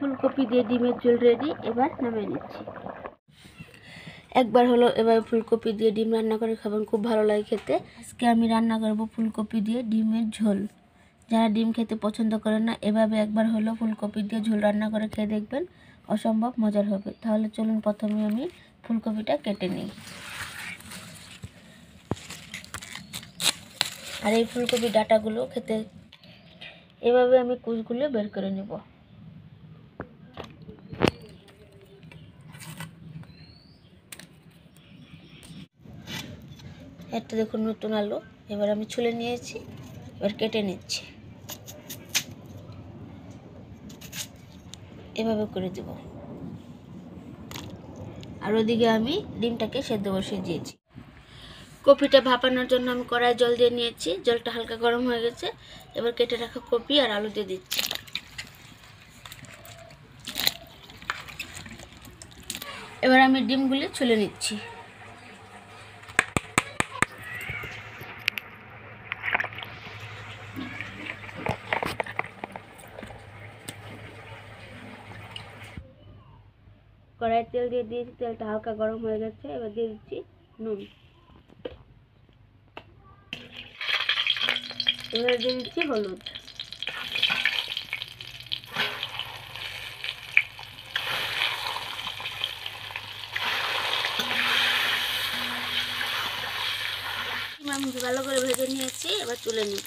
ফুলকপি দিয়ে ডিমের ঝোল রেডি, এবার নামিয়ে নিচ্ছি। একবার হলো এভাবে ফুলকপি দিয়ে ডিম রান্না করে খাবেন, খুব ভালো লাগে খেতে। আজকে আমি রান্না করব ফুলকপি দিয়ে ডিমের ঝোল। যারা ডিম খেতে পছন্দ করেন না, এভাবে একবার হলো ফুলকপি দিয়ে ঝোল রান্না করে খেয়ে দেখবেন, অসম্ভব মজার হবে। তাহলে চলুন প্রথমে আমি ফুলকপিটা কেটে নিই। আর এই ফুলকপি ডাঁটাগুলো খেতে এভাবে আমি কুচগুলো বের করে নেব। একটা দেখুন নতুন আলু, এবার আমি ছুলে নিয়েছি, এবার কেটে নিচ্ছি। এভাবে করে দেব। আর ওদিকে আমি ডিমটাকে সেদ্ধ বসিয়ে দিয়েছি। কপিটা ভাপানোর জন্য আমি কড়াই জল দিয়ে নিয়েছি, জলটা হালকা গরম হয়ে গেছে। এবার কেটে রাখা কপি আর আলু দিয়ে দিচ্ছি। এবার আমি ডিমগুলি ছুলে নিচ্ছি। কড়াই তেল দিয়ে দিয়েছি, তেলটা হালকা গরম হয়ে গেছে। এবার দিয়ে দিচ্ছি নুন, এবার দিয়ে দিচ্ছি হলুদ, আমি ভালো করে ভেজে নিয়েছি। এবার তুলে নিব।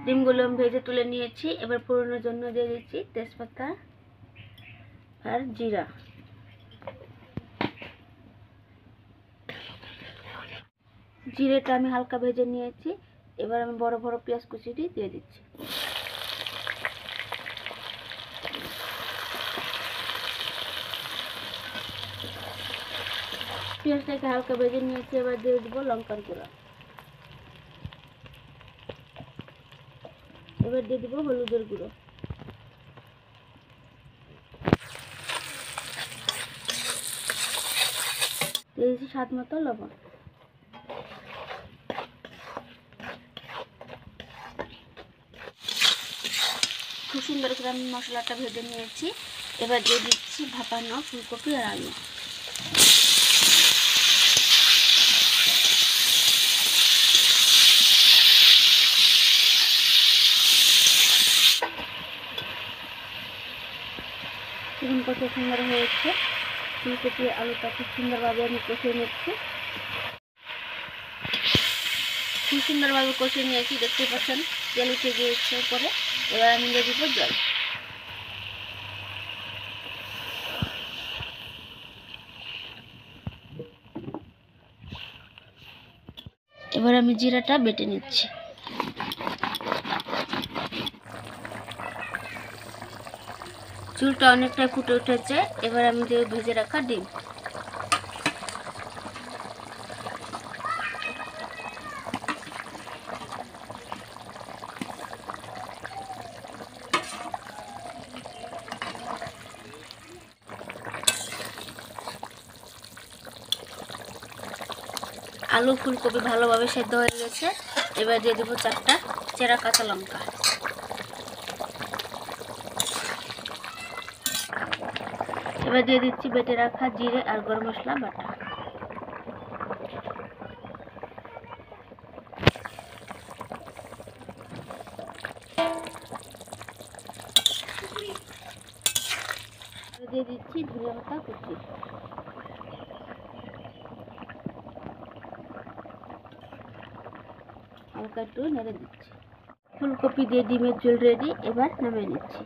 ডিমগুলো আমি ভেজে তুলে নিয়েছি। এবার ফোড়নের জন্য দিয়ে দিচ্ছি তেজপাতা আর জিরা। জিরেটা আমি হালকা ভেজে নিয়েছি। এবার আমি বড় বড় পেঁয়াজ কুচিটি দিয়ে দিচ্ছি। পেঁয়াজটাকে হালকা ভেজে নিয়েছি। এবার দিয়ে দেবো লঙ্কার গুঁড়া, এবার দিয়ে দেবো হলুদের গুঁড়ো, দিয়ে দিচ্ছি স্বাদ মতো লবণ। খুব সুন্দর করে আমি মশলাটা ভেজে নিয়েছি। এবার দিয়ে দিচ্ছি ভাপানো ফুলকপি আর আলু। দেখুন কত সুন্দর হয়েছে। ফুলকপি আলুটা খুব সুন্দরভাবে আমি কষিয়ে নিচ্ছি। খুব সুন্দরভাবে কষিয়ে নিয়েছি, দেখতে পাচ্ছেন তেল উঠে গিয়েছে উপরে। এবার আমি দিয়ে দিব জল। এবার আমি জিরাটা বেটে নিচ্ছি। চুলটা অনেকটাই ফুটে উঠেছে। এবার আমি দেব ভেজে রাখা ডিম। আলু ফুলকপি ভালোভাবে সেদ্ধ হয়ে গেছে। এবার দিয়ে দেবো 4টা চেরা কাঁচা লঙ্কা। এবার দিয়ে দিচ্ছি বেটে রাখা জিরে আর গরম মশলা বাটা। দিয়ে দিচ্ছি ধনিয়া পাতা কুচি। হালকা একটু নেড়ে দিচ্ছি। ফুলকপি দিয়ে ডিমের ঝোল রেডি, এবার নামিয়ে নিচ্ছি।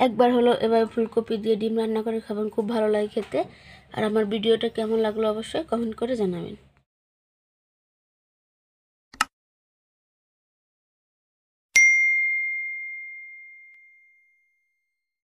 একবার হলো এভাবে ফুলকপি দিয়ে ডিম রান্না করে খাবেন, খুব ভালো লাগে খেতে। আর আমার ভিডিওটা কেমন লাগলো অবশ্যই কমেন্ট করে জানাবেন।